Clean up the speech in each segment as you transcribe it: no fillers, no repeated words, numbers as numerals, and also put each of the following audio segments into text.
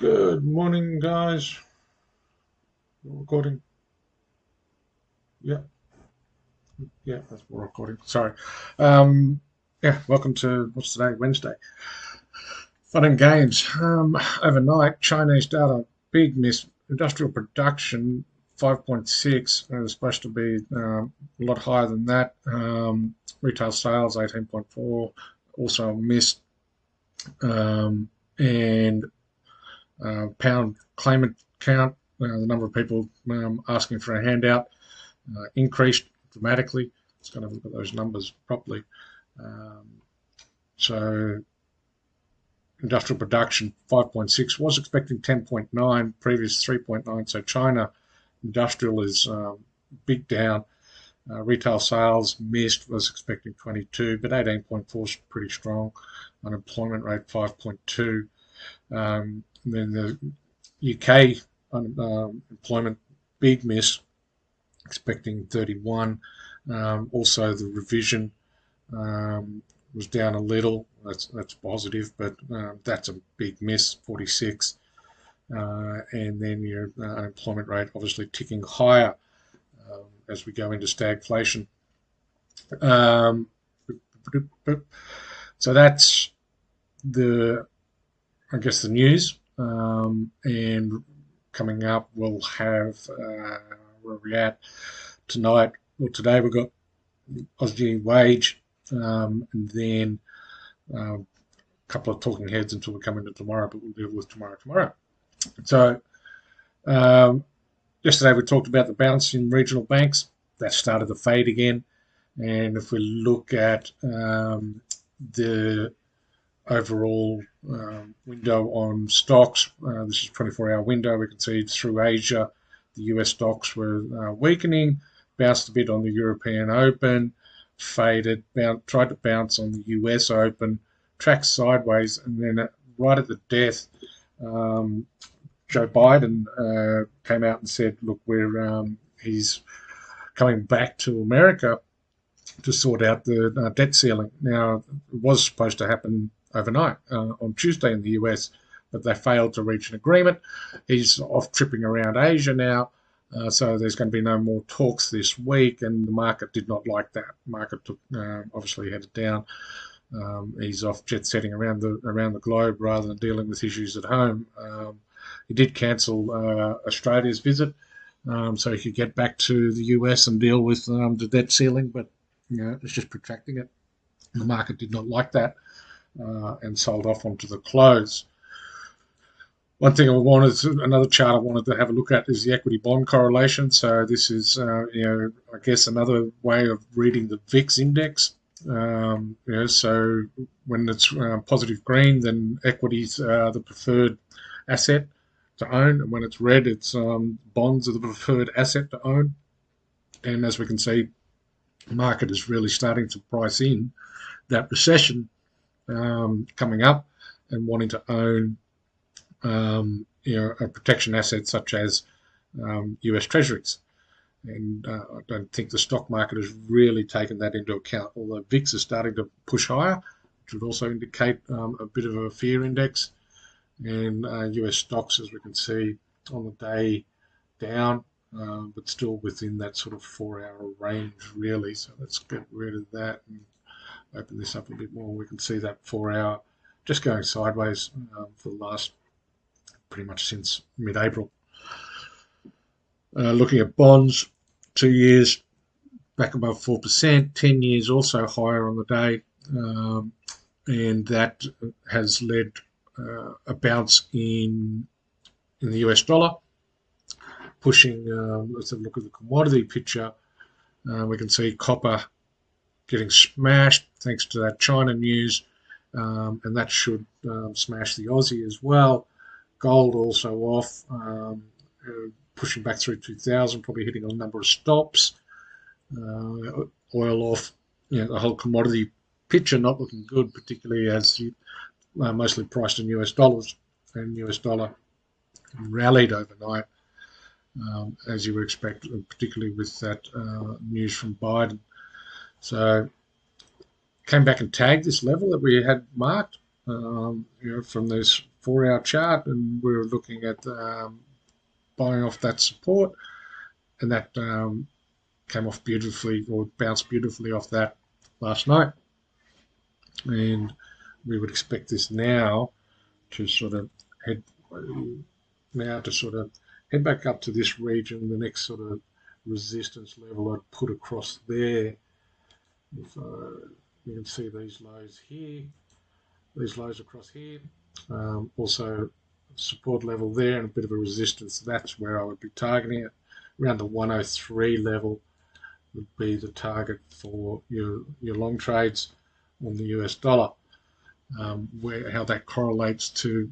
Good morning, guys. Recording. Yeah, yeah, that's more recording. Sorry. Yeah, welcome to what's today? Wednesday. Fun and games. Overnight, Chinese data, big miss. Industrial production, 5.6. It was supposed to be a lot higher than that. Retail sales, 18.4. Also missed. And pound claimant count, the number of people asking for a handout increased dramatically. Let's kind of look at those numbers properly. Um, so industrial production 5.6 was expecting 10.9, previous 3.9. So China industrial is big down. Retail sales missed, was expecting 22, but 18.4 is pretty strong. Unemployment rate 5.2. Then the UK employment big miss, expecting 31. Also, the revision was down a little. That's positive, but that's a big miss, 46. And then your unemployment rate obviously ticking higher as we go into stagflation. Um, so that's I guess, the news. And coming up, we'll have where we're at tonight. Well, today we've got Aussie wage, and then a couple of talking heads until we come into tomorrow, but we'll deal with tomorrow. So yesterday we talked about the bounce in regional banks. That started to fade again. And if we look at the overall window on stocks, this is 24-hour window. We can see through Asia, the US stocks were weakening, bounced a bit on the European Open, faded, tried to bounce on the US Open, tracked sideways, and then right at the death, Joe Biden came out and said, "Look, he's coming back to America to sort out the debt ceiling." Now, it was supposed to happen overnight on Tuesday in the US, but they failed to reach an agreement. He's off tripping around Asia now, so there's going to be no more talks this week, and the market did not like that. The market took obviously headed down. He's off jet setting around the globe rather than dealing with issues at home. He did cancel Australia's visit, so he could get back to the US and deal with the debt ceiling, but it's just protracting it. The market did not like that and sold off onto the close. Another chart I wanted to have a look at is the equity bond correlation. So this is, I guess another way of reading the VIX index. So when it's positive green, then equities are the preferred asset to own, and when it's red, it's bonds are the preferred asset to own. And as we can see, the market is really starting to price in that recession coming up and wanting to own a protection asset such as US Treasuries. And I don't think the stock market has really taken that into account, although VIX is starting to push higher, which would also indicate a bit of a fear index. And US stocks, as we can see on the day, down, but still within that sort of 4-hour range, really. So let's get rid of that and open this up a bit more. We can see that 4-hour just going sideways for the last pretty much since mid-April. Looking at bonds, 2 years back above 4%, 10 years also higher on the day, and that has led a bounce in the US dollar, pushing. Let's have a look at the commodity picture. We can see copper getting smashed thanks to that China news, and that should smash the Aussie as well. Gold also off, pushing back through 2,000, probably hitting a number of stops. Oil off, the whole commodity picture not looking good, particularly as mostly priced in US dollars, and US dollar rallied overnight, as you would expect, particularly with that news from Biden. So came back and tagged this level that we had marked, from those 4-hour chart, and we're looking at buying off that support, and that came off beautifully, or bounced beautifully off that last night. And we would expect this now to sort of head back up to this region. The next sort of resistance level I'd put across there. If you can see these lows here, these lows across here. Also support level there and a bit of a resistance. That's where I would be targeting it. Around the 103 level would be the target for your long trades on the US dollar. How that correlates to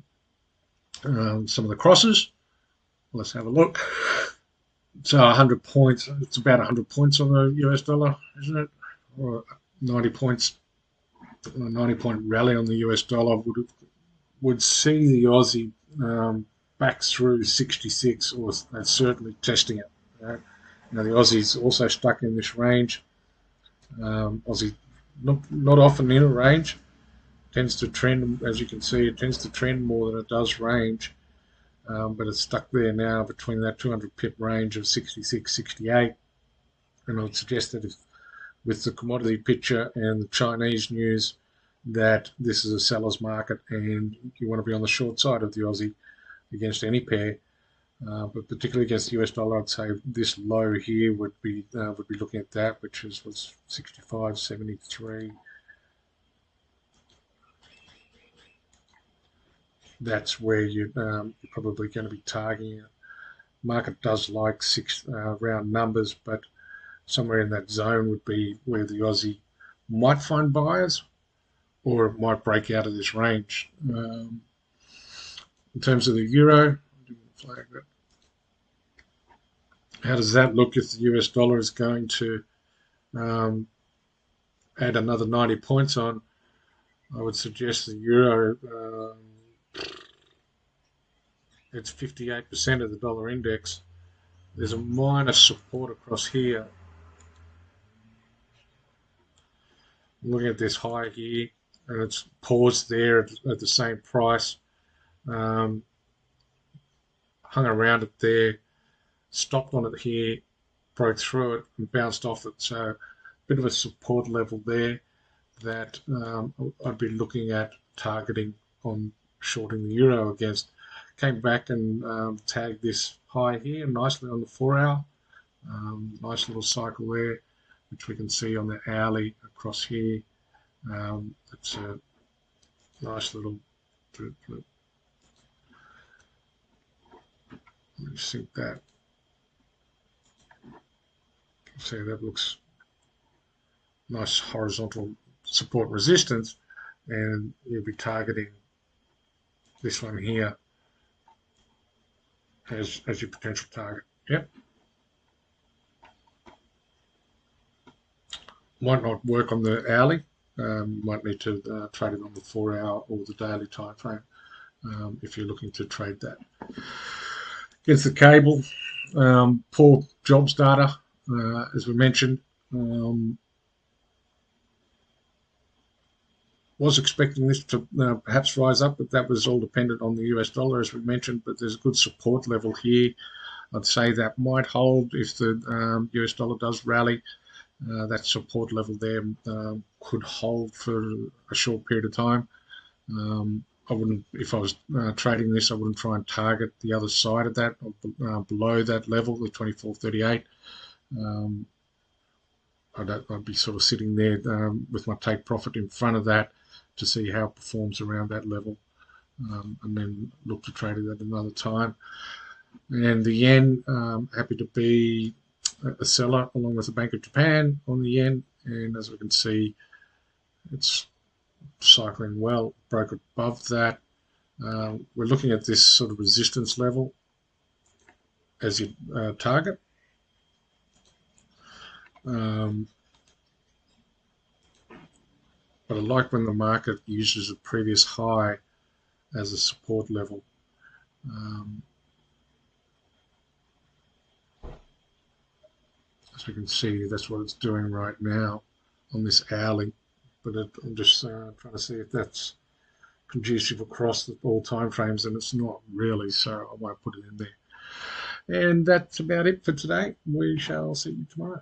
some of the crosses. Let's have a look. So 100 points, it's about 100 points on the US dollar, isn't it? Or 90 points, a 90-point rally on the US dollar would see the Aussie back through 66, or certainly testing it. Right? Now the Aussie's also stuck in this range. Aussie not often in a range. Tends to trend, as you can see, it tends to trend more than it does range. But it's stuck there now between that 200 pip range of 66, 68. And I would suggest that if, with the commodity picture and the Chinese news, that this is a seller's market and you want to be on the short side of the Aussie against any pair. But particularly against the US dollar, I'd say this low here would be looking at that, which was 65.73. That's where you're probably going to be targeting it. Market does like round numbers, but somewhere in that zone would be where the Aussie might find buyers, or it might break out of this range. In terms of the euro, flag that. How does that look if the US dollar is going to add another 90 points on? I would suggest the euro, it's 58% of the dollar index. There's a minor support across here. I'm looking at this high here, and it's paused there at the same price. Hung around it there, stopped on it here, broke through it and bounced off it. So a bit of a support level there that I'd be looking at targeting on shorting the euro against. Came back and tagged this high here nicely on the 4-hour. Nice little cycle there, which we can see on the hourly across here. It's a nice little. Let me sync that. See, that looks nice horizontal support resistance, and you'll be targeting this one here as your potential target. Yep. Might not work on the hourly. Might need to trade it on the 4-hour or the daily time frame if you're looking to trade that. Against the cable, poor jobs data, as we mentioned. Was expecting this to perhaps rise up, but that was all dependent on the US dollar, as we mentioned. But there's a good support level here. I'd say that might hold if the US dollar does rally. That support level there could hold for a short period of time. I wouldn't, if I was trading this, I wouldn't try and target the other side of that, or below that level, the 24.38. I'd be sort of sitting there with my take profit in front of that to see how it performs around that level, and then look to trade it at another time. And the yen, happy to be a seller along with the Bank of Japan on the yen, and as we can see, it's cycling well, broke above that. We're looking at this sort of resistance level as your target. But I like when the market uses a previous high as a support level. As we can see, that's what it's doing right now on this hourly. But I'm just trying to see if that's conducive across all time frames, and it's not really, so I won't put it in there. And that's about it for today. We shall see you tomorrow.